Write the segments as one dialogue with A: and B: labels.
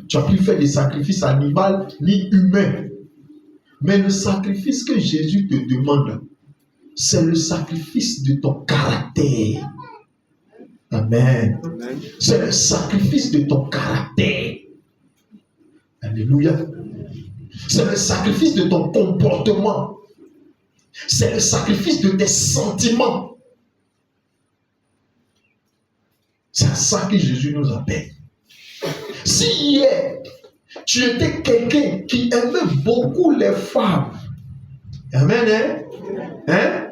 A: Tu as pu faire des sacrifices animaux ni humains. Mais le sacrifice que Jésus te demande, c'est le sacrifice de ton caractère. Amen. C'est le sacrifice de ton caractère. Alléluia. C'est le sacrifice de ton comportement. C'est le sacrifice de tes sentiments. C'est à ça que Jésus nous appelle. Si hier, tu étais quelqu'un qui aimait beaucoup les femmes, amen, hein?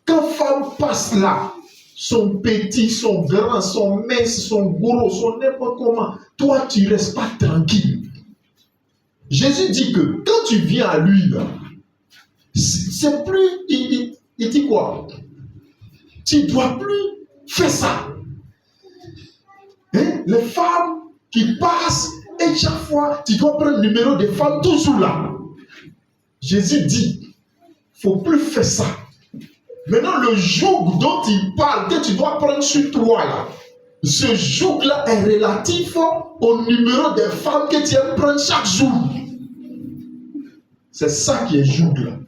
A: Quand femme passe là, son petit, son grand, son mince, son gros, son n'importe comment, toi tu ne restes pas tranquille. Jésus dit que quand tu viens à lui, là, c'est plus, il dit quoi? Tu ne dois plus faire ça. Hein? Les femmes qui passent, et chaque fois, tu dois prendre le numéro des femmes toujours là. Jésus dit, il ne faut plus faire ça. Maintenant, le joug dont il parle, que tu dois prendre sur toi là, ce joug-là est relatif au numéro des femmes que tu aimes prendre chaque jour. C'est ça qui est joug là.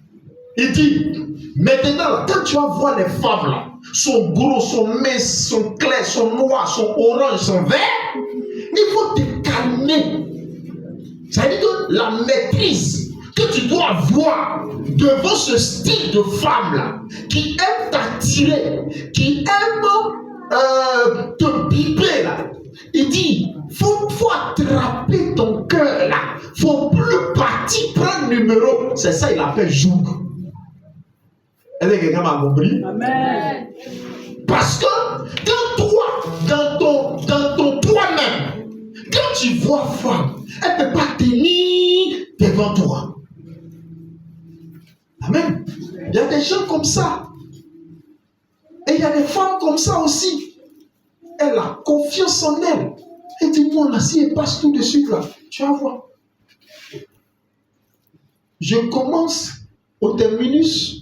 A: Il dit, maintenant là, quand tu vas voir les femmes là, sont gros, sont minces, sont clairs, sont noirs, sont oranges, sont verts, il faut te calmer. Ça veut dire que la maîtrise que tu dois avoir devant ce style de femme là, qui aime t'attirer, qui aime te piper là, il dit, faut attraper ton cœur là, faut plus partir prendre le numéro. C'est ça il appelle joug. Est-ce que quelqu'un m'a compris? Amen. Parce que quand toi, dans ton toi-même, quand tu vois femme, elle ne peut pas tenir devant toi. Amen. Il y a des gens comme ça. Et il y a des femmes comme ça aussi. Elle a confiance en elle. Elle dit, moi là, si elle passe tout de suite là, tu vas voir. Je commence au terminus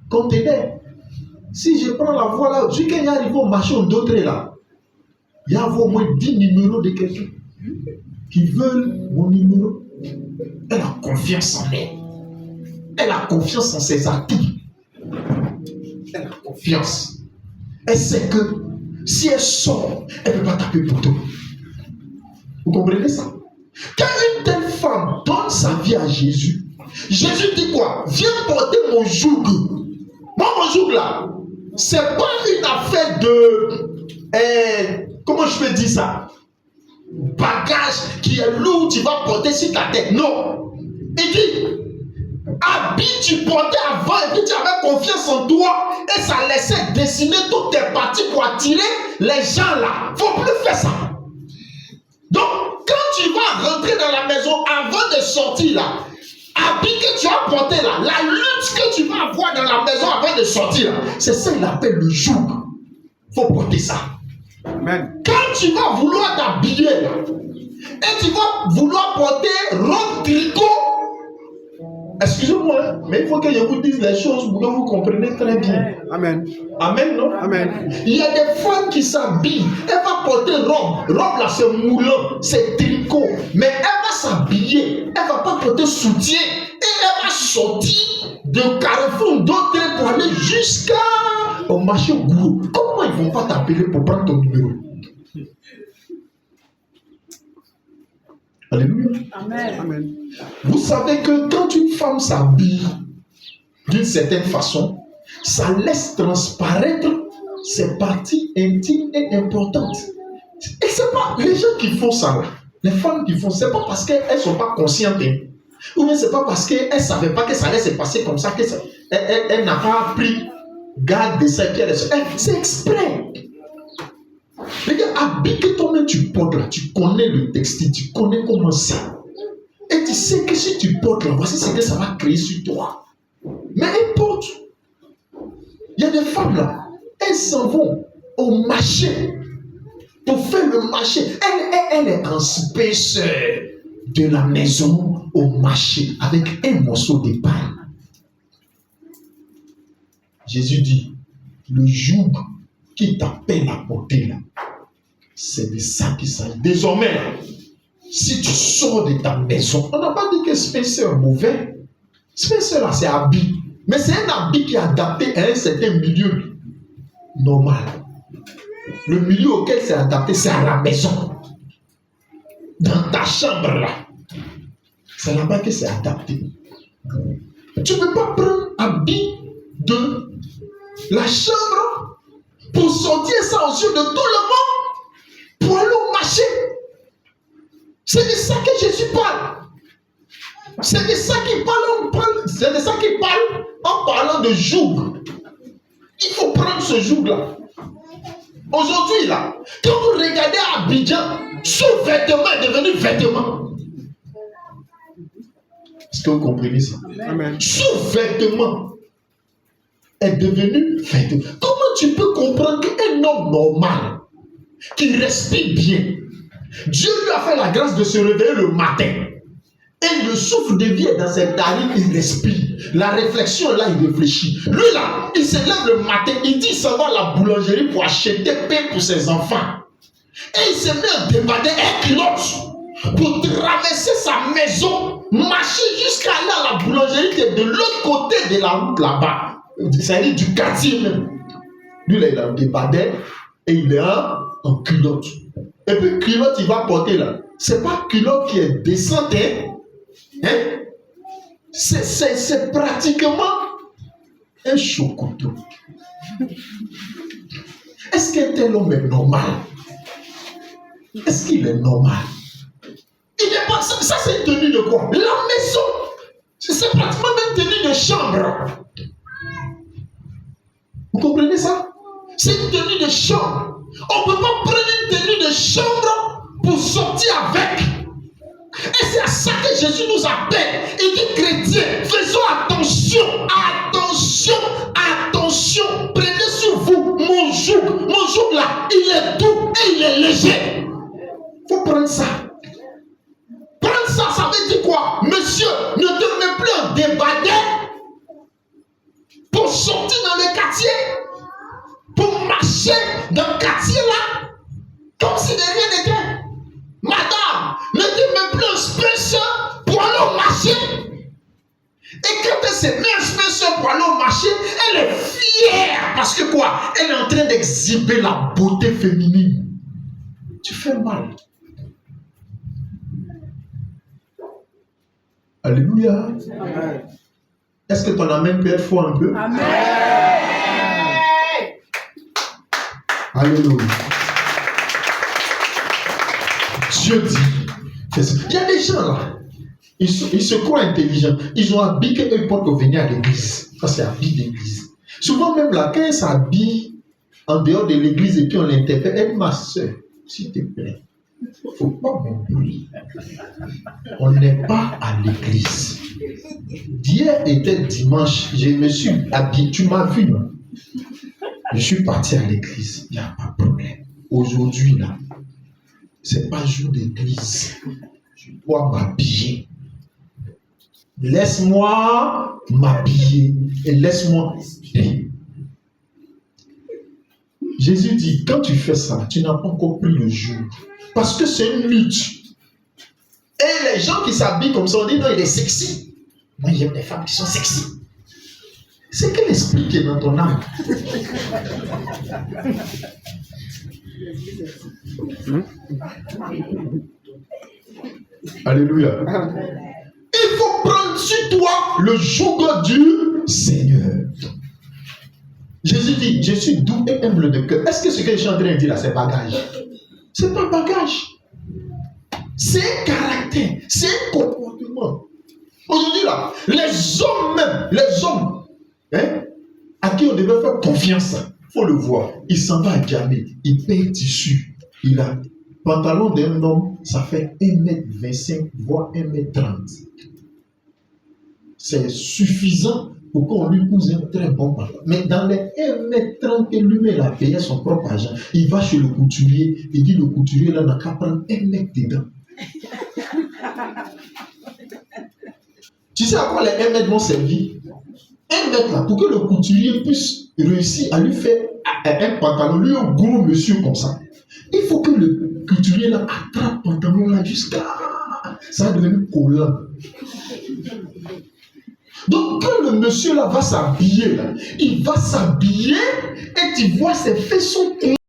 A: conteneur. Si je prends la voie là, jusqu'à y arrive au marché d'autres là, il y a au moins 10 numéros de quelqu'un qui veulent mon numéro. Elle a confiance en elle. Elle a confiance en ses atouts. Elle a confiance. Elle sait que si elle sort, elle ne peut pas taper pour tout. Vous comprenez ça? Quand une telle femme donne sa vie à Jésus, Jésus dit quoi? Viens porter mon joug. Moi, mon joug là, c'est pas une affaire de... comment je peux dire ça? Bagage qui est lourd, tu vas porter sur ta tête. Non. Il dit, habit tu portais avant et puis tu avais confiance en toi et ça laissait dessiner toutes tes parties pour attirer les gens là. Faut plus faire ça. Donc, quand tu vas rentrer dans la maison avant de sortir là, habit que tu as porté là, la lutte que tu vas avoir dans la maison avant de sortir là, c'est ça qu'il appelle le joug. Faut porter ça. Amen. Quand tu vas vouloir t'habiller là, et tu vas vouloir porter robe tricot, excusez-moi, mais il faut que je vous dise les choses pour que vous compreniez très bien. Amen. Amen, non? Amen. Il y a des femmes qui s'habillent. Elle va porter robe. Robe là, c'est moulant, c'est tricot. Mais elle va s'habiller. Elle ne va pas porter soutien. Et elle va sortir de Carrefour d'autres pour aller jusqu'au marché gros. Comment ils ne vont pas t'appeler pour prendre ton numéro? Alléluia. Amen. Amen. Vous savez que quand une femme s'habille d'une certaine façon, ça laisse transparaître ses parties intimes et importantes. Et c'est pas les gens qui font ça là, les femmes qui font, c'est pas parce qu'elles ne sont pas conscientes, hein. Ou bien c'est pas parce qu'elles ne savaient pas que ça allait se passer comme ça, qu'elle n'a pas pris garde de ça, c'est exprès. Regarde, habille que toi-même tu portes là, tu connais le textile, tu connais comment c'est. Et tu sais que si tu portes là, voici ce que ça va créer sur toi. Mais elles portent. Il y a des femmes là, elles s'en vont au marché pour faire le marché. Elle est en spécial de la maison au marché avec un morceau de pain. Jésus dit, le joug qui t'appelle à porter là, c'est de ça qu'il s'agit. Désormais, Si tu sors de ta maison, on n'a pas dit que Spencer est mauvais. Spencer là, c'est habit. Mais c'est un habit qui est adapté à un certain milieu normal. Le milieu auquel c'est adapté, c'est à la maison. Dans ta chambre là. C'est là-bas que c'est adapté. Tu ne peux pas prendre habit de la chambre pour sortir ça aux yeux de tout le monde pour aller au marché. C'est de ça que Jésus parle. C'est de ça qu'il parle, c'est de ça qu'il parle en parlant de joug. Il faut prendre ce joug-là. Aujourd'hui, là, quand vous regardez Abidjan, sous-vêtement est devenu vêtement. Est-ce que vous comprenez ça? Amen. Sous-vêtement est devenu vêtement. Comment tu peux comprendre qu'un homme normal, qui respire bien, Dieu lui a fait la grâce de se réveiller le matin, et le souffle de vie est dans ses narines, il respire. La réflexion là, il réfléchit. Lui là, il se lève le matin, il dit il s'en va à la boulangerie pour acheter pain pour ses enfants. Et il se met à déballer un culotte pour traverser sa maison, marcher jusqu'à aller à la boulangerie qui est de l'autre côté de la route là-bas. C'est-à-dire du quartier même. Lui là, il a un débardeur et il est en culotte. Et puis culotte, il va porter là. C'est pas culotte qui est décente, hein? C'est pratiquement un chocoto. Est-ce qu'un tel homme est normal? Est-ce qu'il est normal? Il n'est pas. Ça, c'est une tenue de quoi? La maison. C'est pratiquement une tenue de chambre. Vous comprenez ça? C'est une tenue de chambre. On ne peut pas prendre une tenue de chambre pour sortir avec. Et c'est à ça que Jésus nous appelle. Il dit chrétiens, faisons attention, attention, attention. Prenez sur vous mon joug là, il est doux et il est léger. Il faut prendre ça. Prendre ça, ça veut dire quoi? Monsieur, ne te mets plus en débardeur pour sortir dans le quartier, pour marcher dans le quartier là, comme si de rien n'était. Madame, ne te mets plus en spécial pour aller au marché. Et quand elle se met en spécial pour aller au marché, elle est fière. Parce que quoi? Elle est en train d'exhiber la beauté féminine. Tu fais mal. Alléluia. Amen. Est-ce que ton amen peut être fort un peu? Amen. Alléluia. Dieu dit, il y a des gens là, ils se croient intelligents. Ils ont habillé qu'eux portent au venir à l'église. Ça, c'est habit d'église. Souvent même là, quand ils s'habillent en dehors de l'église et puis on l'interpelle, elle dit, ma soeur, s'il te plaît, il ne faut pas m'embrouiller. On n'est pas à l'église. Hier était dimanche, je me suis habillé, tu m'as vu, non? Je suis parti à l'église, il n'y a pas de problème. Aujourd'hui, là, c'est pas jour d'église. Je dois m'habiller. Laisse-moi m'habiller et laisse-moi respirer. Jésus dit, quand tu fais ça, tu n'as pas encore pris le jour. Parce que c'est une lutte. Et les gens qui s'habillent comme ça, on dit non, il est sexy. Moi, j'aime des femmes qui sont sexy. C'est quel esprit qui est dans ton âme? Alléluia. Il faut prendre sur toi le joug du Seigneur. Jésus dit, je suis doux et humble de cœur. Est-ce que ce que je suis en train de dire là, c'est bagage? C'est pas bagage. C'est un caractère, c'est un comportement. Aujourd'hui là, les hommes, hein, à qui on devait faire confiance, il faut le voir. Il s'en va à Djamé, il paye le tissu. Il a pantalon d'un homme, ça fait 1m25, voire 1m30. C'est suffisant pour qu'on lui couse un très bon pantalon. Mais dans les 1m30 que lui-même a payé son propre argent, il va chez le couturier, il dit le couturier là n'a qu'à prendre 1 mètre dedans. Tu sais à quoi les 1 mètre vont servir? 1 mètre là, pour que le couturier puisse réussir à lui faire un pantalon, lui un gros monsieur comme ça. Il faut que le couturier là attrape le pantalon là jusqu'à ça va devenir collant. Donc, quand le monsieur là va s'habiller, il va s'habiller et tu vois ses fesses sont